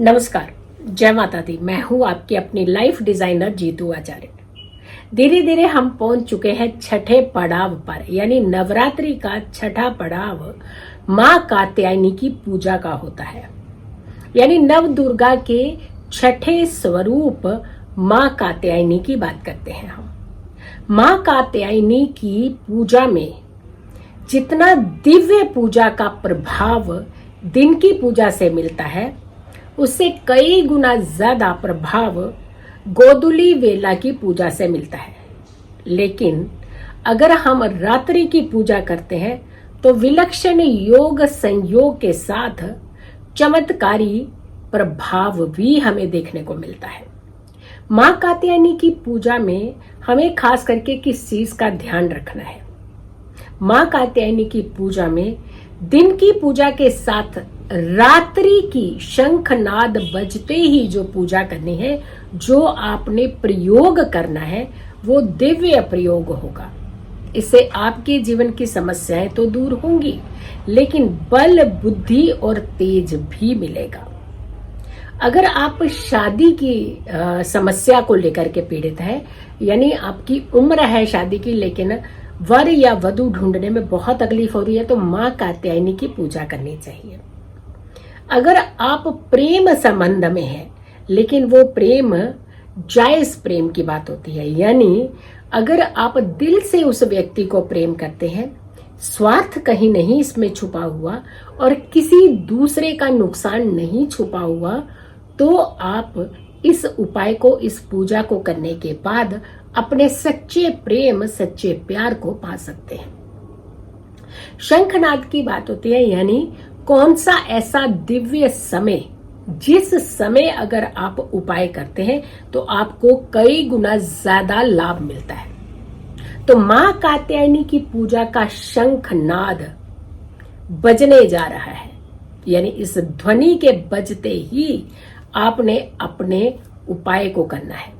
नमस्कार, जय माता दी। मैं हूँ आपकी अपनी लाइफ डिजाइनर जीतू आचार्य। धीरे धीरे हम पहुंच चुके हैं छठे पड़ाव पर, यानी नवरात्रि का छठा पड़ाव माँ कात्यायनी की पूजा का होता है। यानी नव दुर्गा के छठे स्वरूप माँ कात्यायनी की बात करते हैं हम। माँ कात्यायनी की पूजा में जितना दिव्य पूजा का प्रभाव दिन की पूजा से मिलता है, उससे कई गुना ज्यादा प्रभाव गोधूली वेला की पूजा से मिलता है। लेकिन अगर हम रात्रि की पूजा करते हैं तो विलक्षण योग संयोग के साथ चमत्कारी प्रभाव भी हमें देखने को मिलता है। माँ कात्यायनी की पूजा में हमें खास करके किस चीज का ध्यान रखना है? माँ कात्यायनी की पूजा में दिन की पूजा के साथ रात्रि की शंखनाद बजते ही जो पूजा करनी है, जो आपने प्रयोग करना है, वो दिव्य प्रयोग होगा। इससे आपके जीवन की समस्याएं तो दूर होंगी, लेकिन बल, बुद्धि और तेज भी मिलेगा। अगर आप शादी की समस्या को लेकर के पीड़ित है, यानी आपकी उम्र है शादी की, लेकिन वर या वधू ढूंढने में बहुत तकलीफ हो रही है, तो माँ कात्यायनी की पूजा करनी चाहिए। अगर आप प्रेम संबंध में हैं, लेकिन वो प्रेम जायज प्रेम की बात होती है, यानी अगर आप दिल से उस व्यक्ति को प्रेम करते हैं, स्वार्थ कहीं नहीं इसमें छुपा हुआ और किसी दूसरे का नुकसान नहीं छुपा हुआ, तो आप इस उपाय को, इस पूजा को करने के बाद अपने सच्चे प्रेम, सच्चे प्यार को पा सकते हैं। शंखनाद की बात होती है, यानी कौन सा ऐसा दिव्य समय, जिस समय अगर आप उपाय करते हैं तो आपको कई गुना ज्यादा लाभ मिलता है। तो माँ कात्यायनी की पूजा का शंखनाद बजने जा रहा है, यानी इस ध्वनि के बजते ही आपने अपने उपाय को करना है।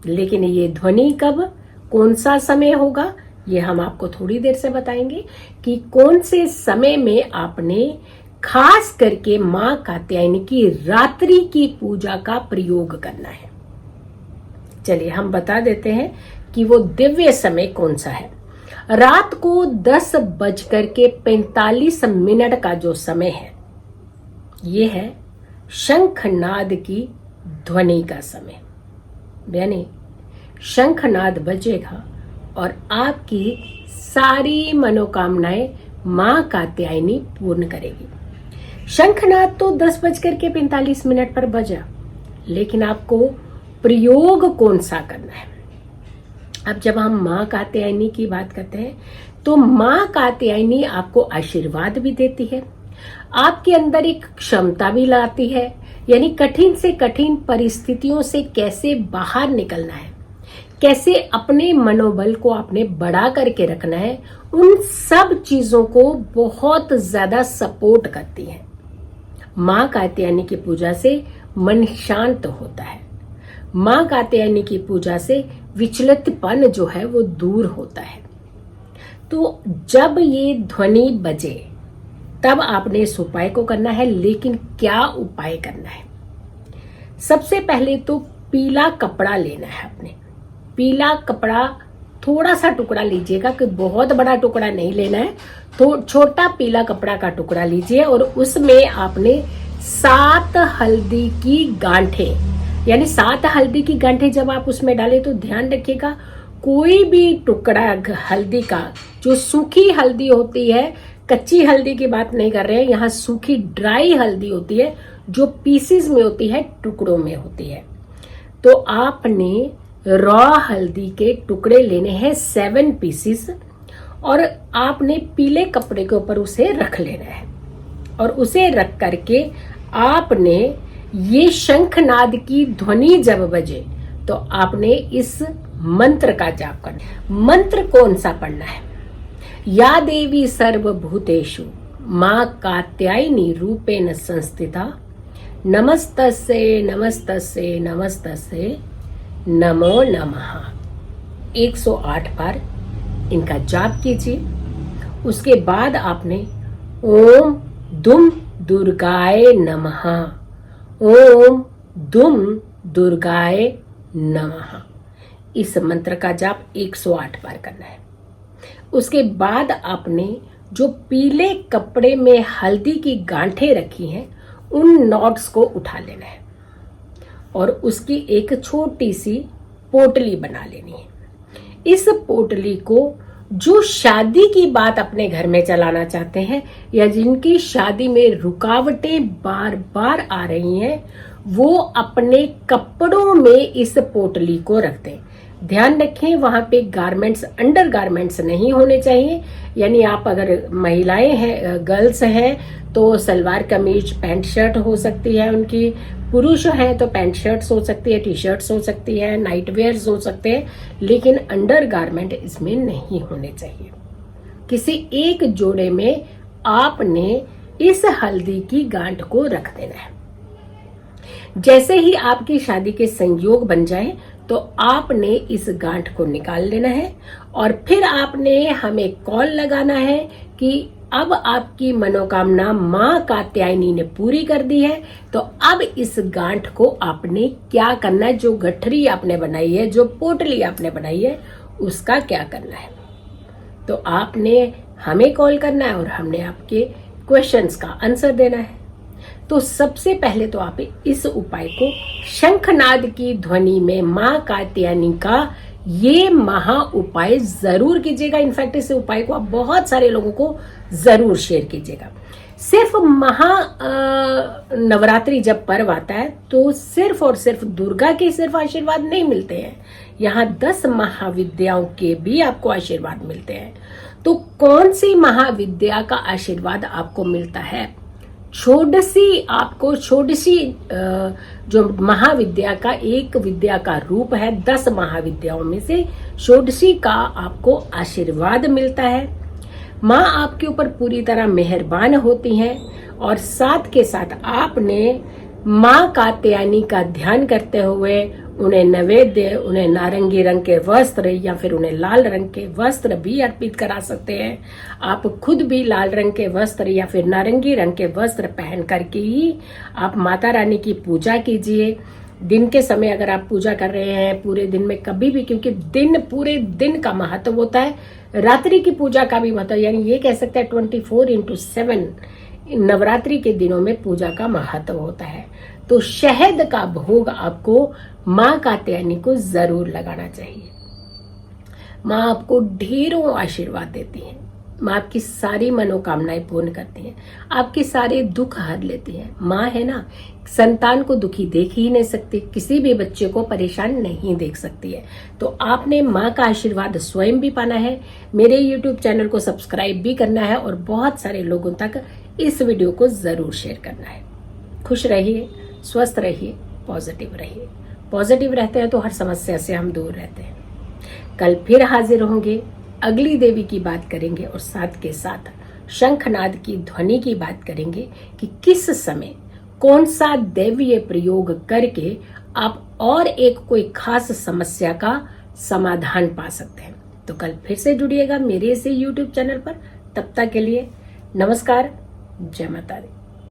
लेकिन ये ध्वनि कब, कौन सा समय होगा, ये हम आपको थोड़ी देर से बताएंगे कि कौन से समय में आपने खास करके माँ कात्यायनी की रात्रि की पूजा का प्रयोग करना है। चलिए हम बता देते हैं कि वो दिव्य समय कौन सा है। रात को 10:45 का जो समय है, ये है शंखनाद की ध्वनि का समय। यानी शंखनाद बजेगा और आपकी सारी मनोकामनाएं माँ कात्यायनी पूर्ण करेगी। शंखनाद तो 10:45 पर बजा, लेकिन आपको प्रयोग कौन सा करना है? अब जब हम माँ कात्यायनी की बात करते हैं तो माँ कात्यायनी आपको आशीर्वाद भी देती है, आपके अंदर एक क्षमता भी लाती है, यानी कठिन से कठिन परिस्थितियों से कैसे बाहर निकलना है, कैसे अपने मनोबल को आपने बढ़ा करके रखना है, उन सब चीजों को बहुत ज्यादा सपोर्ट करती है। माँ कात्यायनी की पूजा से मन शांत होता है। माँ कात्यायनी की पूजा से विचलितपन जो है वो दूर होता है। तो जब ये ध्वनि बजे तब आपने इस उपाय को करना है। लेकिन क्या उपाय करना है? सबसे पहले तो पीला कपड़ा लेना है आपने। पीला कपड़ा थोड़ा सा टुकड़ा लीजिएगा, कि बहुत बड़ा टुकड़ा नहीं लेना है, तो छोटा पीला कपड़ा का टुकड़ा लीजिए और उसमें आपने 7 हल्दी की गांठें, यानी 7 हल्दी की गांठें जब आप उसमें डालें तो ध्यान रखिएगा, कोई भी टुकड़ा हल्दी का, जो सूखी हल्दी होती है, कच्ची हल्दी की बात नहीं कर रहे हैं, यहाँ सूखी ड्राई हल्दी होती है जो पीसेस में होती है, टुकड़ों में होती है। तो आपने रॉ हल्दी के टुकड़े लेने हैं 7 पीसेस, और आपने पीले कपड़े के ऊपर उसे रख लेना है। और उसे रख करके आपने ये शंखनाद की ध्वनि जब बजे तो आपने इस मंत्र का जाप करना है। मंत्र कौन सा पढ़ना है? या देवी सर्वभूतेषु माँ कात्यायनी रूपेण संस्थिता नमस्तस्यै नमस्तस्यै नमस्तस्यै नमो नमः। 108 बार इनका जाप कीजिए। उसके बाद आपने ओम दुम दुर्गाय नमः, ओम दुम दुर्गाए नमः। इस मंत्र का जाप 108 बार करना है। उसके बाद आपने जो पीले कपड़े में हल्दी की गांठें रखी हैं उन नॉट्स को उठा लेना है और उसकी एक छोटी सी पोटली बना लेनी है। इस पोटली को जो शादी की बात अपने घर में चलाना चाहते हैं या जिनकी शादी में रुकावटें बार बार आ रही हैं, वो अपने कपड़ों में इस पोटली को रख दें। ध्यान रखें वहां पे गारमेंट्स, अंडर गारमेंट्स नहीं होने चाहिए। यानी आप अगर महिलाएं हैं, गर्ल्स हैं, तो सलवार कमीज पैंट शर्ट हो सकती है उनकी। पुरुष हैं तो पैंट शर्ट्स हो सकती है, टी शर्ट्स हो सकती है, नाइट वेयर्स हो सकते हैं, लेकिन अंडर गारमेंट इसमें नहीं होने चाहिए। किसी एक जोड़े में आपने इस हल्दी की गांठ को रख देना है। जैसे ही आपकी शादी के संयोग बन जाए तो आपने इस गांठ को निकाल लेना है और फिर आपने हमें कॉल लगाना है कि अब आपकी मनोकामना मां कात्यायनी ने पूरी कर दी है। तो अब इस गांठ को आपने क्या करना है, जो गठरी आपने बनाई है, जो पोटली आपने बनाई है, उसका क्या करना है। तो आपने हमें कॉल करना है और हमने आपके क्वेश्चंस का आंसर देना है। तो सबसे पहले तो आप इस उपाय को शंखनाद की ध्वनि में मां कात्यायनी का ये महा उपाय जरूर कीजिएगा। इनफैक्ट इस उपाय को आप बहुत सारे लोगों को जरूर शेयर कीजिएगा। सिर्फ नवरात्रि जब पर्व आता है तो सिर्फ और सिर्फ दुर्गा के सिर्फ आशीर्वाद नहीं मिलते हैं, यहाँ 10 महाविद्याओं के भी आपको आशीर्वाद मिलते हैं। तो कौन सी महाविद्या का आशीर्वाद आपको मिलता है? षोडशी, आपको षोडशी जो महाविद्या का एक विद्या का रूप है, 10 महाविद्याओं में से षोडशी का आपको आशीर्वाद मिलता है। माँ आपके ऊपर पूरी तरह मेहरबान होती हैं और साथ के साथ आपने माँ कात्यायनी का ध्यान करते हुए उन्हें नैवेद्य, उन्हें नारंगी रंग के वस्त्र या फिर उन्हें लाल रंग के वस्त्र भी अर्पित करा सकते हैं। आप खुद भी लाल रंग के वस्त्र या फिर नारंगी रंग के वस्त्र पहन करके ही आप माता रानी की पूजा कीजिए। दिन के समय अगर आप पूजा कर रहे हैं, पूरे दिन में कभी भी, क्योंकि दिन पूरे दिन का महत्व होता है, रात्रि की पूजा का भी महत्व, यानी ये कह सकते हैं 24/7 नवरात्रि के दिनों में पूजा का महत्व होता है। तो शहद का भोग आपको माँ कात्यायनी को जरूर लगाना चाहिए। माँ आपको ढेरों आशीर्वाद देती है। माँ आपकी सारी मनोकामनाएं पूर्ण करती हैं, आपके सारे दुख हर लेती हैं। माँ है ना, संतान को दुखी देख ही नहीं सकती, किसी भी बच्चे को परेशान नहीं देख सकती है। तो आपने माँ का आशीर्वाद स्वयं भी पाना है। मेरे YouTube चैनल को सब्सक्राइब भी करना है और बहुत सारे लोगों तक इस वीडियो को जरूर शेयर करना है। खुश रहिए, स्वस्थ रहिए, पॉजिटिव रहिए। पॉजिटिव रहते हैं तो हर समस्या से हम दूर रहते हैं। कल फिर हाजिर होंगे, अगली देवी की बात करेंगे और साथ के साथ शंखनाद की ध्वनि की बात करेंगे कि किस समय कौन सा दैवीय प्रयोग करके आप और एक कोई खास समस्या का समाधान पा सकते हैं। तो कल फिर से जुड़िएगा मेरे इसे YouTube चैनल पर। तब तक के लिए नमस्कार, जय माता दी।